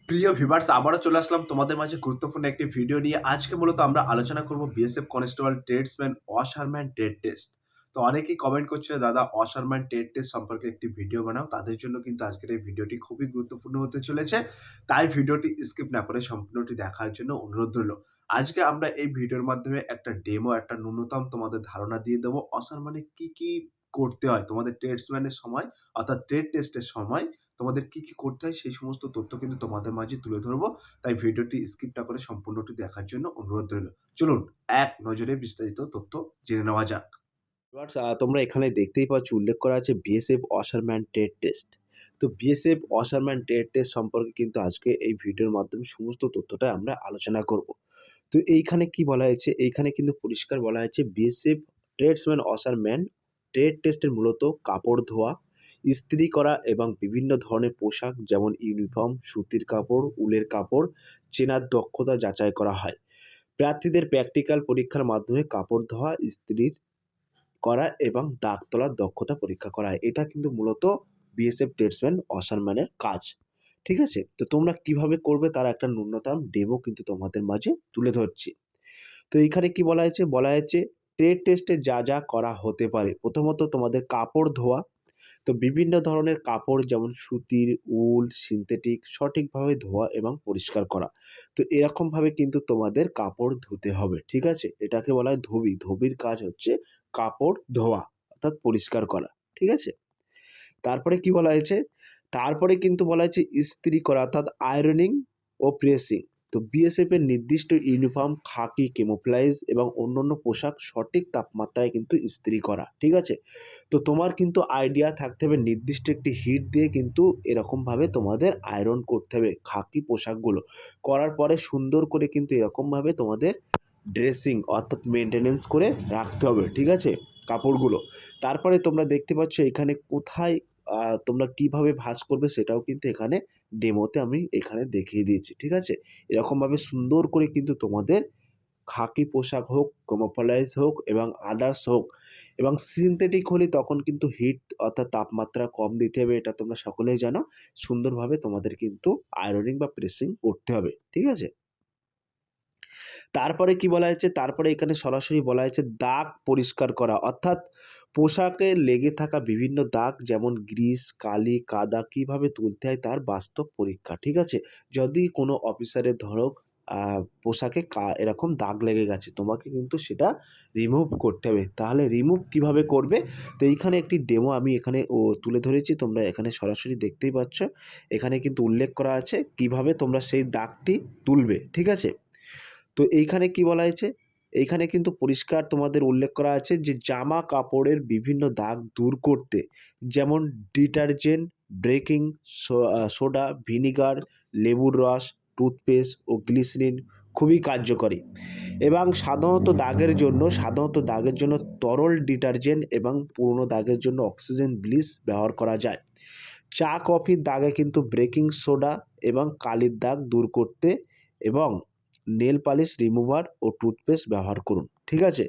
প্রিয় ভিউয়ার্স, আবারও চলে আসলাম তোমাদের মাঝে গুরুত্বপূর্ণ একটি ভিডিও নিয়ে। আজকে মূলত আমরা আলোচনা করব BSF constable tradesman washerman trade test. তো অনেকেই কমেন্ট করছিল, দাদা অসারম্যান ট্রেড টেস্ট সম্পর্কে একটি ভিডিও বানাও। তাদের জন্য কিন্তু আজকের এই ভিডিওটি খুবই গুরুত্বপূর্ণ হতে চলেছে। তাই ভিডিওটি স্কিপ না করে সম্পূর্ণটি দেখার জন্য অনুরোধ রইল। আজকে আমরা এই ভিডিওর মাধ্যমে একটা ডেমো, একটা ন্যূনতম তোমাদের ধারণা দিয়ে দেবো অসারম্যানে কি করতে হয় তোমাদের ট্রেডসম্যানের সময়, অর্থাৎ ট্রেড টেস্টের সময় তোমাদের কি করতে হয় সেই সমস্ত তথ্য কিন্তু তোমাদের মাঝে তুলে ধরবো। তাই ভিডিওটি স্কিপ না করে সম্পূর্ণটি দেখার জন্য অনুরোধ রইল। চলুন এক নজরে বিস্তারিত তথ্য জেনে নেওয়া যাক। ভিউয়ার্স, তোমরা এখানে দেখতেই পাচ্ছ উল্লেখ করা আছে বিএসএফ অসারম্যান ট্রেড টেস্ট। তো বিএসএফ অসারম্যান ট্রেড টেস্ট সম্পর্কে কিন্তু আজকে এই ভিডিওর মাধ্যমে সমস্ত তথ্যটা আমরা আলোচনা করব। তো এইখানে কি বলা হয়েছে, এইখানে কিন্তু পরিষ্কার বলা হয়েছে বিএসএফ ট্রেডসম্যান অসারম্যান ট্রেড টেস্টের মূলত কাপড় ধোয়া, ইস্ত্রি করা এবং বিভিন্ন ধরনের পোশাক যেমন ইউনিফর্ম, সুতির কাপড়, উলের কাপড় চেনার দক্ষতা যাচাই করা হয়। প্রার্থীদের প্র্যাকটিক্যাল পরীক্ষার মাধ্যমে কাপড় ধোয়া, ইস্ত্রির করা এবং দাগ তোলার দক্ষতা পরীক্ষা করা হয়। এটা কিন্তু মূলত বিএসএফ ট্রেডসম্যান অসারম্যানের কাজ। ঠিক আছে? তো তোমরা কিভাবে করবে তার একটা ন্যূনতম ডেমো কিন্তু তোমাদের মাঝে তুলে ধরছি। তো এইখানে কি বলা হয়েছে? বলা হয়েছে ট্রেড টেস্টে যা করা হতে পারে। প্রথমত তোমাদের কাপড় ধোয়া। তো বিভিন্ন ধরনের কাপড় যেমন সুতির, উল, সিনথেটিক সঠিকভাবে ধোয়া এবং পরিষ্কার করা। তো এরকমভাবে কিন্তু তোমাদের কাপড় ধুতে হবে। ঠিক আছে? এটাকে বলা হয় ধোবি। ধোবির কাজ হচ্ছে কাপড় ধোয়া অর্থাৎ পরিষ্কার করা। ঠিক আছে? তারপরে কি বলা হয়েছে? তারপরে কিন্তু বলা হয়েছে ইস্ত্রি করা অর্থাৎ আয়রনিং ও প্রেসিং। তো বিএসএফ এর নির্দিষ্ট ইউনিফর্ম, খাকি, ক্যামোফ্লেজ এবং অন্যান্য পোশাক সঠিক তাপমাত্রায় কিন্তু ইস্ত্রি করা। ঠিক আছে? তো তোমার কিন্তু আইডিয়া থাকতে হবে নির্দিষ্ট একটি হিট দিয়ে কিন্তু এরকমভাবে তোমাদের আয়রন করতে হবে খাকি পোশাকগুলো। করার পরে সুন্দর করে কিন্তু এরকমভাবে তোমাদের ড্রেসিং অর্থাৎ মেইনটেনেন্স করে রাখতে হবে। ঠিক আছে? কাপড়গুলো। তারপরে তোমরা দেখতে পাচ্ছ এখানে কোথায় তোমরা কিভাবে ভাঁজ করবে সেটাও কিন্তু এখানে ডেমোতে আমি এখানে দেখিয়ে দিয়েছি। ঠিক আছে? এরকমভাবে সুন্দর করে কিন্তু তোমাদের খাকি পোশাক হোক, ক্যামোফ্লেজ হোক এবং আদার্স হোক এবং সিনথেটিক হলে তখন কিন্তু হিট অর্থাৎ তাপমাত্রা কম দিতে হবে। এটা তোমরা সকলেই জানো। সুন্দরভাবে তোমাদের কিন্তু আয়রনিং বা প্রেসিং করতে হবে। ঠিক আছে? তারপরে কি বলা হয়েছে? তারপরে এখানে সরাসরি বলা হয়েছে দাগ পরিষ্কার করা অর্থাৎ পোশাকে লেগে থাকা বিভিন্ন দাগ যেমন গ্রিস, কালি, কাদা কিভাবে তুলতে হয় তার বাস্তব পরীক্ষা। ঠিক আছে? যদি কোনো অফিসারের ধরো পোশাকে এরকম দাগ লেগে গেছে, তোমাকে কিন্তু সেটা রিমুভ করতে হবে। তাহলে রিমুভ কিভাবে করবে? তো এইখানে একটি ডেমো আমি এখানে তুলে ধরেছি। তোমরা এখানে সরাসরি দেখতেই পাচ্ছ। এখানে কিন্তু উল্লেখ করা আছে কিভাবে তোমরা সেই দাগটি তুলবে। ঠিক আছে? তো এইখানে কি বলা হয়েছে? এইখানে কিন্তু পরিষ্কার তোমাদের উল্লেখ করা আছে যে জামা কাপড়ের বিভিন্ন দাগ দূর করতে যেমন ডিটারজেন্ট, বেকিং সোডা, ভিনিগার, লেবুর রস, টুথপেস্ট ও গ্লিসারিন খুবই কার্যকরী এবং সাধারণত দাগের জন্য তরল ডিটারজেন্ট এবং পুরনো দাগের জন্য অক্সিজেন ব্লিচ ব্যবহার করা যায়। চা কফির দাগে কিন্তু বেকিং সোডা এবং কালির দাগ দূর করতে এবং নেল পালিশ রিমুভার ও টুথপেস্ট ব্যবহার করুন। ঠিক আছে?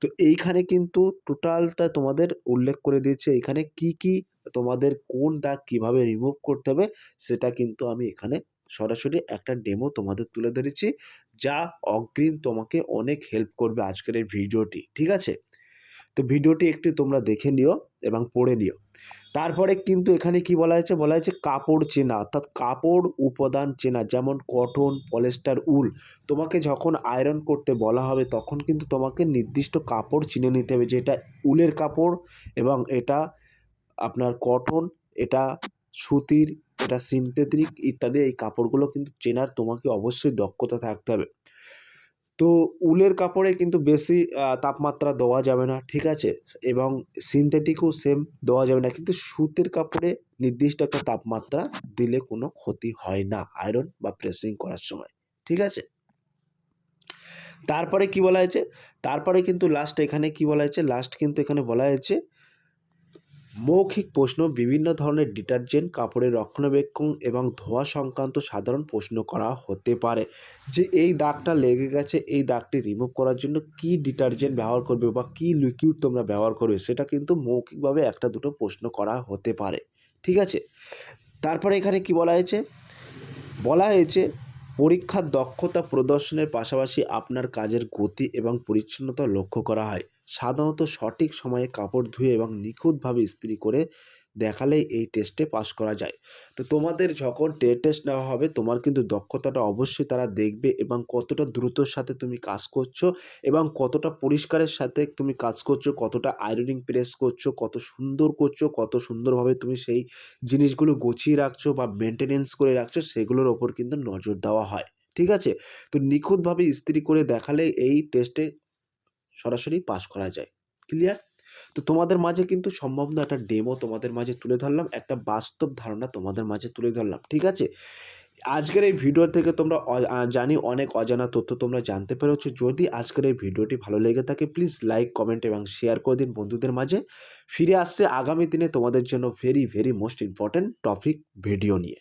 তো এইখানে কিন্তু টোটালটা তোমাদের উল্লেখ করে দিয়েছে এখানে কি তোমাদের কোন দাগ কিভাবে রিমুভ করতে হবে সেটা কিন্তু আমি এখানে সরাসরি একটা ডেমো তোমাদের তুলে ধরেছি, যা অগ্রিম তোমাকে অনেক হেল্প করবে আজকের এই ভিডিওটি। ঠিক আছে? তো ভিডিওটি একটু তোমরা দেখে নিও এবং পড়ে নিও। তারপরে কিন্তু এখানে কি বলা হয়েছে? বলা হয়েছে কাপড় চেনা অর্থাৎ কাপড় উপাদান চেনা যেমন কটন, পলিস্টার, উল। তোমাকে যখন আয়রন করতে বলা হবে তখন কিন্তু তোমাকে নির্দিষ্ট কাপড় চিনে নিতে হবে যে এটা উলের কাপড় এবং এটা আপনার কটন, এটা সুতির, এটা সিনথেটিক ইত্যাদি। এই কাপড়গুলো কিন্তু চেনার তোমাকে অবশ্যই দক্ষতা থাকতে হবে। তো উলের কাপড়ে কিন্তু বেশি তাপমাত্রা দেওয়া যাবে না। ঠিক আছে? এবং সিনথেটিকও সেম দেওয়া যাবে না। কিন্তু সুতির কাপড়ে নির্দিষ্ট একটা তাপমাত্রা দিলে কোনো ক্ষতি হয় না আয়রন বা প্রেসিং করার সময়। ঠিক আছে? তারপরে কি বলা হয়েছে? তারপরে কিন্তু এখানে কি বলা হয়েছে? কিন্তু এখানে বলা হয়েছে মৌখিক প্রশ্ন, বিভিন্ন ধরনের ডিটারজেন্ট, কাপড়ের রক্ষণাবেক্ষণ এবং ধোয়া সংক্রান্ত সাধারণ প্রশ্ন করা হতে পারে। যে এই দাগটা লেগে গেছে, এই দাগটি রিমুভ করার জন্য কী ডিটারজেন্ট ব্যবহার করবে বা কী লিকুইড তোমরা ব্যবহার করবে সেটা কিন্তু মৌখিকভাবে একটা দুটো প্রশ্ন করা হতে পারে। ঠিক আছে? তারপরে এখানে কি বলা হয়েছে? বলা হয়েছে পরীক্ষার দক্ষতা প্রদর্শনের পাশাপাশি আপনার কাজের গতি এবং পরিচ্ছন্নতা লক্ষ্য করা হয়। সাধারণত সঠিক সময়ে কাপড় ধুয়ে এবং নিখুঁতভাবে ইস্ত্রি করে দেখালেই এই টেস্টে পাস করা যায়। তো তোমাদের যখন ট্রেড টেস্ট নেওয়া হবে তোমার কিন্তু দক্ষতাটা অবশ্যই তারা দেখবে এবং কতটা দ্রুতর সাথে তুমি কাজ করছো এবং কতটা পরিষ্কারের সাথে তুমি কাজ করছো, কতটা আয়রনিং প্রেস করছো, কত সুন্দর করছো, কত সুন্দরভাবে তুমি সেই জিনিসগুলো গুছিয়ে রাখছো বা মেনটেনেন্স করে রাখছো, সেগুলোর ওপর কিন্তু নজর দেওয়া হয়। ঠিক আছে? তো নিখুঁতভাবে ইস্ত্রি করে দেখালে এই টেস্টে সরাসরি পাস করা যায়। ক্লিয়ার? তো তোমাদের মাঝে কিন্তু সম্ভাবনা একটা ডেমো তোমাদের মাঝে তুলে ধরলাম, একটা বাস্তব ধারণা তোমাদের মাঝে তুলে ধরলাম। ঠিক আছে? আজকের এই ভিডিও থেকে তোমরা জানি অনেক অজানা তথ্য তোমরা জানতে পেরেছো। যদি আজকের এই ভিডিওটি ভালো লেগে থাকে প্লিজ লাইক, কমেন্ট এবং শেয়ার করে দিন বন্ধুদের মাঝে। ফিরে আসছে আগামী দিনে তোমাদের জন্য very most important topic video নিয়ে।